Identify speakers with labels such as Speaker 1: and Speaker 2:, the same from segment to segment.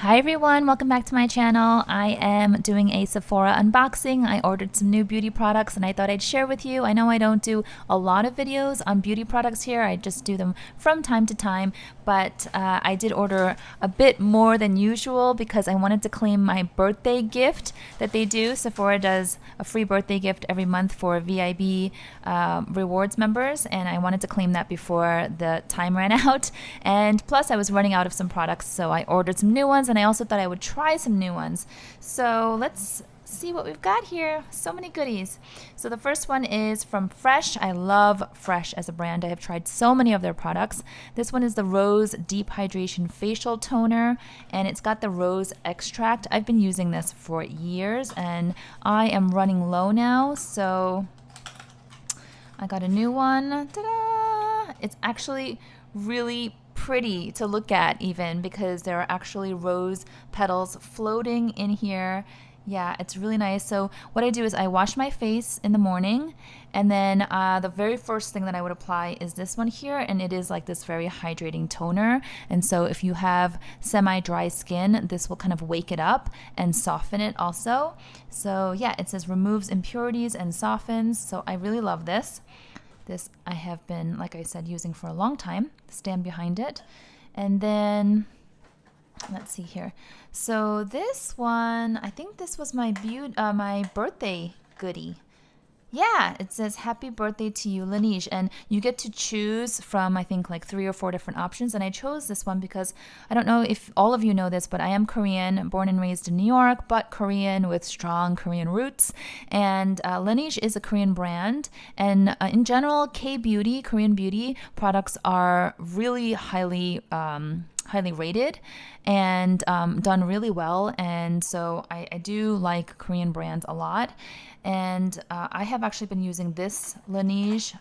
Speaker 1: Hi everyone, welcome back to my channel. I am doing a Sephora unboxing. I ordered some new beauty products and I thought I'd share with you. I know I don't do a lot of videos on beauty products here. I just do them from time to time, but I did order a bit more than usual because I wanted to claim my birthday gift that they do. Sephora does a free birthday gift every month for VIB rewards members, and I wanted to claim that before the time ran out. And plus I was running out of some products, so I ordered some new ones. And I also thought I would try some new ones. So let's see what we've got here. So many goodies. So the first one is from Fresh. I love Fresh as a brand. I have tried so many of their products. This one is the Rose Deep Hydration Facial Toner, and it's got the rose extract. I've been using this for years and I am running low now, so I got a new one. Ta-da! It's actually really pretty to look at, even because there are actually rose petals floating in here. Yeah, it's really nice. So what I do is I wash my face in the morning, and then the very first thing that I would apply is this one here, and it is like this very hydrating toner. And so if you have semi-dry skin, this will kind of wake it up and soften it also. So yeah, it says removes impurities and softens. So I really love this. This I have been, like I said, using for a long time. Stand behind it. And then, let's see here. So this one, I think this was my birthday goodie. Yeah, it says happy birthday to you, Laneige, and you get to choose from, I think, like 3 or 4 different options, and I chose this one because I don't know if all of you know this, but I am Korean, born and raised in New York, but Korean with strong Korean roots, and Laneige is a Korean brand, and in general, K-beauty, Korean beauty products are really highly rated and done really well, and so I do like Korean brands a lot. And I have actually been using this Laneige.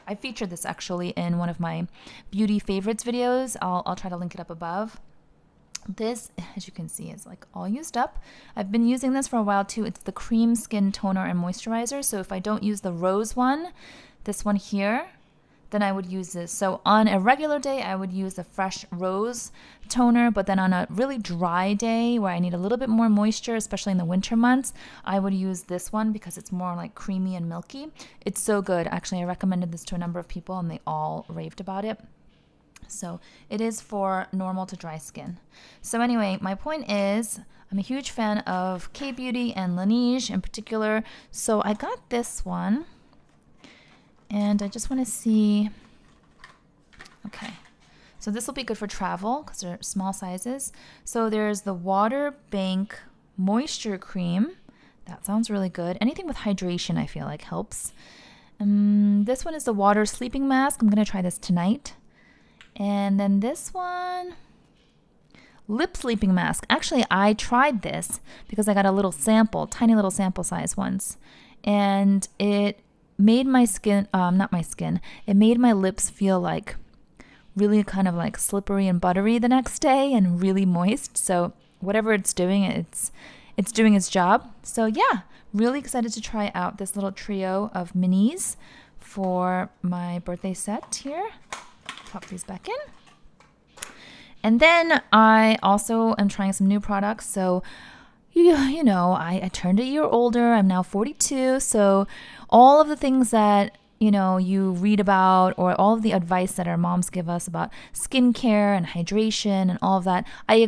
Speaker 1: I featured this actually in one of my beauty favorites videos. I'll try to link it up above. This, as you can see, is like all used up. I've been using this for a while too. It's the Cream Skin Toner and Moisturizer. So if I don't use the rose one, this one here, then I would use this. So on a regular day, I would use the Fresh Rose toner, but then on a really dry day where I need a little bit more moisture, especially in the winter months, I would use this one because it's more like creamy and milky. It's so good. Actually, I recommended this to a number of people and they all raved about it. So it is for normal to dry skin. So anyway, my point is, I'm a huge fan of K-beauty and Laneige in particular. So I got this one. And I just want to see, okay, so this will be good for travel because they're small sizes. So there's the Water Bank Moisture Cream. That sounds really good. Anything with hydration I feel like helps. This one is the Water Sleeping Mask. I'm going to try this tonight. And then this one, Lip Sleeping Mask. Actually, I tried this because I got a little sample, tiny little sample size once. And it made my skin, it made my lips feel like really kind of like slippery and buttery the next day and really moist. So whatever it's doing, it's doing its job. So yeah, really excited to try out this little trio of minis for my birthday set here. Pop these back in. And then I also am trying some new products. So you know, I turned a year older. I'm now 42. So all of the things that, you know, you read about, or all of the advice that our moms give us about skincare and hydration and all of that, I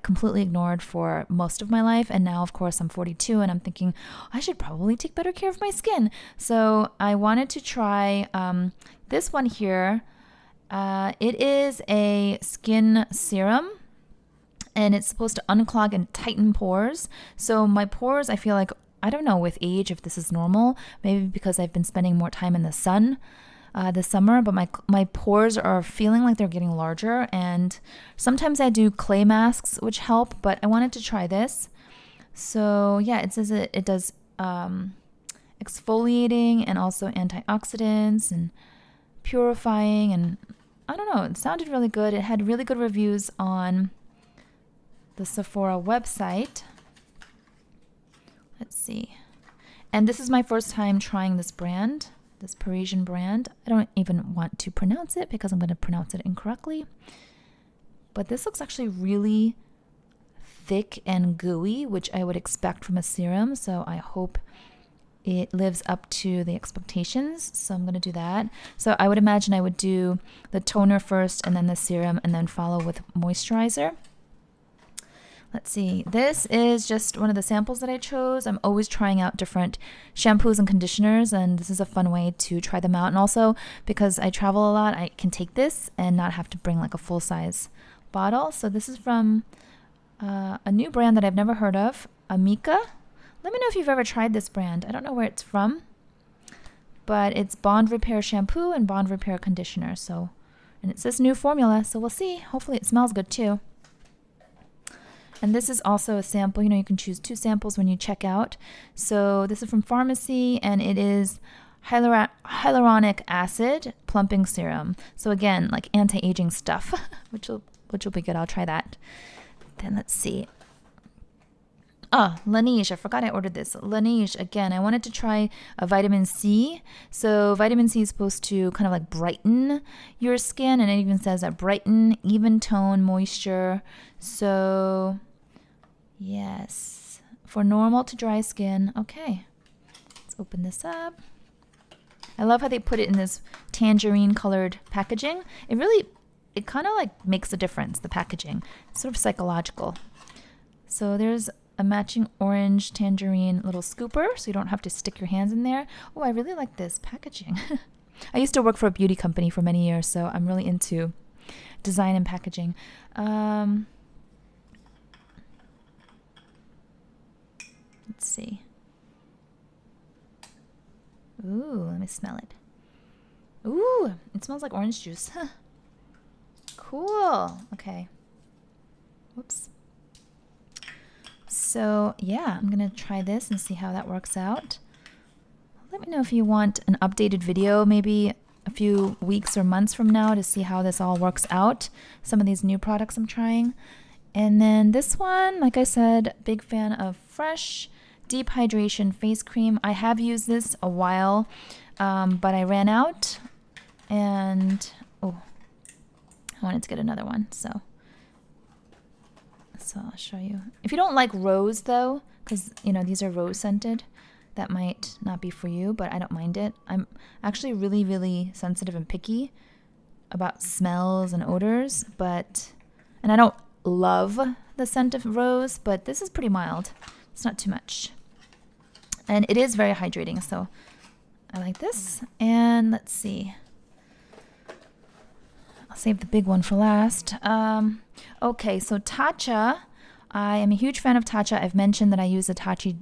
Speaker 1: completely ignored for most of my life. And now, of course, I'm 42 and I'm thinking I should probably take better care of my skin. So I wanted to try this one here. It is a skin serum. And it's supposed to unclog and tighten pores. So my pores, I feel like, I don't know with age if this is normal, maybe because I've been spending more time in the sun this summer, but my pores are feeling like they're getting larger. And sometimes I do clay masks, which help, but I wanted to try this. So yeah, it says it does exfoliating and also antioxidants and purifying. And I don't know, it sounded really good. It had really good reviews on the Sephora website. Let's see. And this is my first time trying this brand, this Parisian brand. I don't even want to pronounce it because I'm going to pronounce it incorrectly. But this looks actually really thick and gooey, which I would expect from a serum. So I hope it lives up to the expectations. So I'm going to do that. So I would imagine I would do the toner first and then the serum and then follow with moisturizer. Let's see. This is just one of the samples that I chose. I'm always trying out different shampoos and conditioners, and this is a fun way to try them out. And also, because I travel a lot, I can take this and not have to bring like a full-size bottle. So this is from a new brand that I've never heard of, Amika. Let me know if you've ever tried this brand. I don't know where it's from, but it's Bond Repair Shampoo and Bond Repair Conditioner. So, and it says new formula, so we'll see. Hopefully it smells good too. And this is also a sample. You know, you can choose 2 samples when you check out. So this is from Pharmacy, and it is hyaluronic acid plumping serum. So again, like anti-aging stuff, which will be good. I'll try that. Then let's see. Oh, Laneige. I forgot I ordered this. Laneige, again, I wanted to try a vitamin C. So vitamin C is supposed to kind of like brighten your skin, and it even says that brighten, even tone, moisture. So yes, for normal to dry skin. Okay, let's open this up. I love how they put it in this tangerine colored packaging. It kind of like makes a difference, the packaging. It's sort of psychological. So there's a matching orange tangerine little scooper, so you don't have to stick your hands in there. Oh, I really like this packaging. I used to work for a beauty company for many years, so I'm really into design and packaging. Let's see. Ooh, let me smell it. Ooh, it smells like orange juice. Cool. Okay. Whoops. So yeah, I'm gonna try this and see how that works out. Let me know if you want an updated video, maybe a few weeks or months from now, to see how this all works out. Some of these new products I'm trying. And then this one, like I said, big fan of Fresh Deep Hydration Face Cream. I have used this a while, but I ran out, and oh, I wanted to get another one, so I'll show you. If you don't like rose though, because you know these are rose scented, that might not be for you, but I don't mind it. I'm actually really, really sensitive and picky about smells and odors, and I don't love the scent of rose, but this is pretty mild. It's not too much. And it is very hydrating, so I like this. And let's see. I'll save the big one for last. Okay, so Tatcha. I am a huge fan of Tatcha. I've mentioned that I use the Tatcha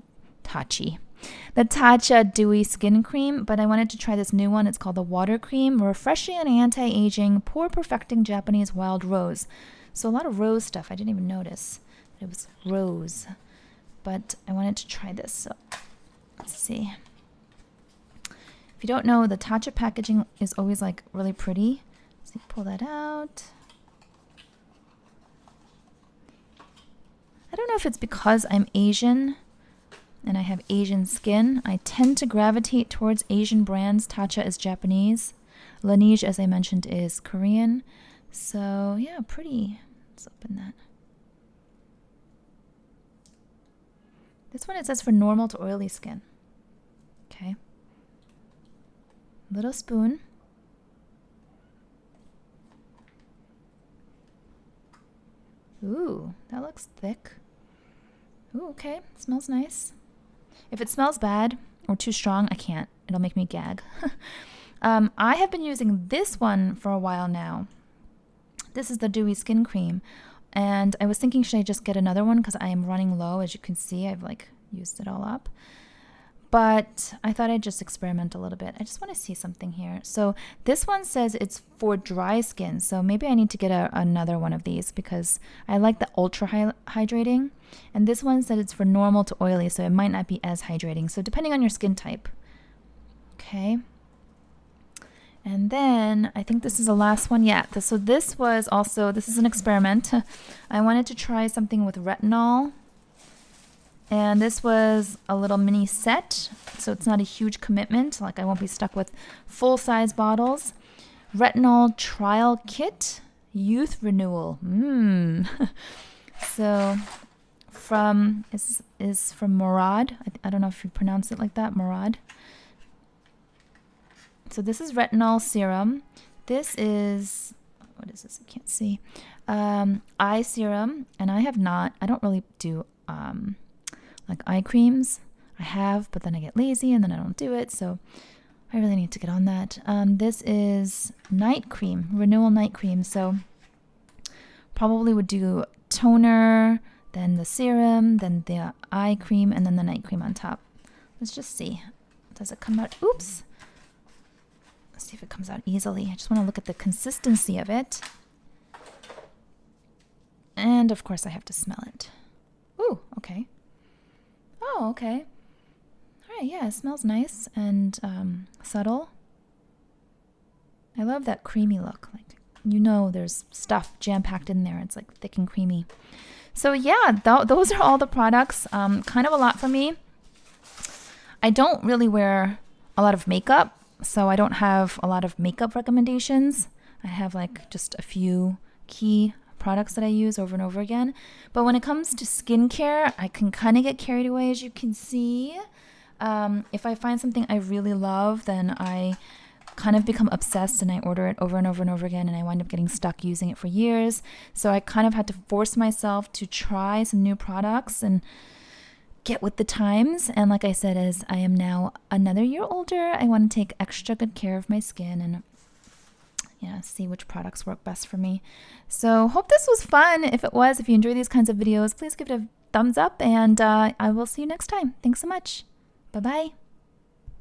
Speaker 1: Dewy Skin Cream, but I wanted to try this new one. It's called the Water Cream, Refreshing and Anti-Aging Pore Perfecting Japanese Wild Rose. So a lot of rose stuff. I didn't even notice that it was rose, but I wanted to try this. So let's see. If you don't know, the Tatcha packaging is always like really pretty. So pull that out. I don't know if it's because I'm Asian and I have Asian skin. I tend to gravitate towards Asian brands. Tatcha is Japanese. Laneige, as I mentioned, is Korean. So yeah, pretty. Let's open that. This one, it says for normal to oily skin. Okay. Little spoon. Ooh, that looks thick. Ooh, okay. Smells nice. If it smells bad or too strong, I can't. It'll make me gag. I have been using this one for a while now. This is the Dewy Skin Cream. And I was thinking, should I just get another one? Because I am running low. As you can see, I've like used it all up. But I thought I'd just experiment a little bit. I just want to see something here. So this one says it's for dry skin. So maybe I need to get another one of these because I like the ultra hydrating. And this one said it's for normal to oily, so it might not be as hydrating. So depending on your skin type. Okay. And then I think this is the last one. Yeah. So this is an experiment. I wanted to try something with retinol. And this was a little mini set, so it's not a huge commitment. Like I won't be stuck with full-size bottles. Retinol Trial Kit, Youth Renewal. So is from Murad. I don't know if you pronounce it like that, Murad. So this is Retinol Serum. This is, what is this? I can't see. Eye serum, and I don't really do like eye creams. I have, but then I get lazy and then I don't do it. So I really need to get on that. This is night cream, Renewal night cream. So probably would do toner, then the serum, then the eye cream, and then the night cream on top. Let's just see. Does it come out? Oops. Let's see if it comes out easily. I just want to look at the consistency of it. And of course I have to smell it. Ooh, okay. Oh, okay. All right, yeah, it smells nice and subtle. I love that creamy look. Like, you know, there's stuff jam-packed in there. It's like thick and creamy. So yeah, those are all the products. Kind of a lot for me. I don't really wear a lot of makeup, so I don't have a lot of makeup recommendations. I have like just a few key products that I use over and over again. But when it comes to skincare, I can kind of get carried away, as you can see. If I find something I really love, then I kind of become obsessed and I order it over and over and over again, and I wind up getting stuck using it for years. So I kind of had to force myself to try some new products and get with the times. And like I said, as I am now another year older, I want to take extra good care of my skin and see which products work best for me. So hope this was fun. If it was, if you enjoy these kinds of videos, please give it a thumbs up, and I will see you next time. Thanks so much. Bye-bye.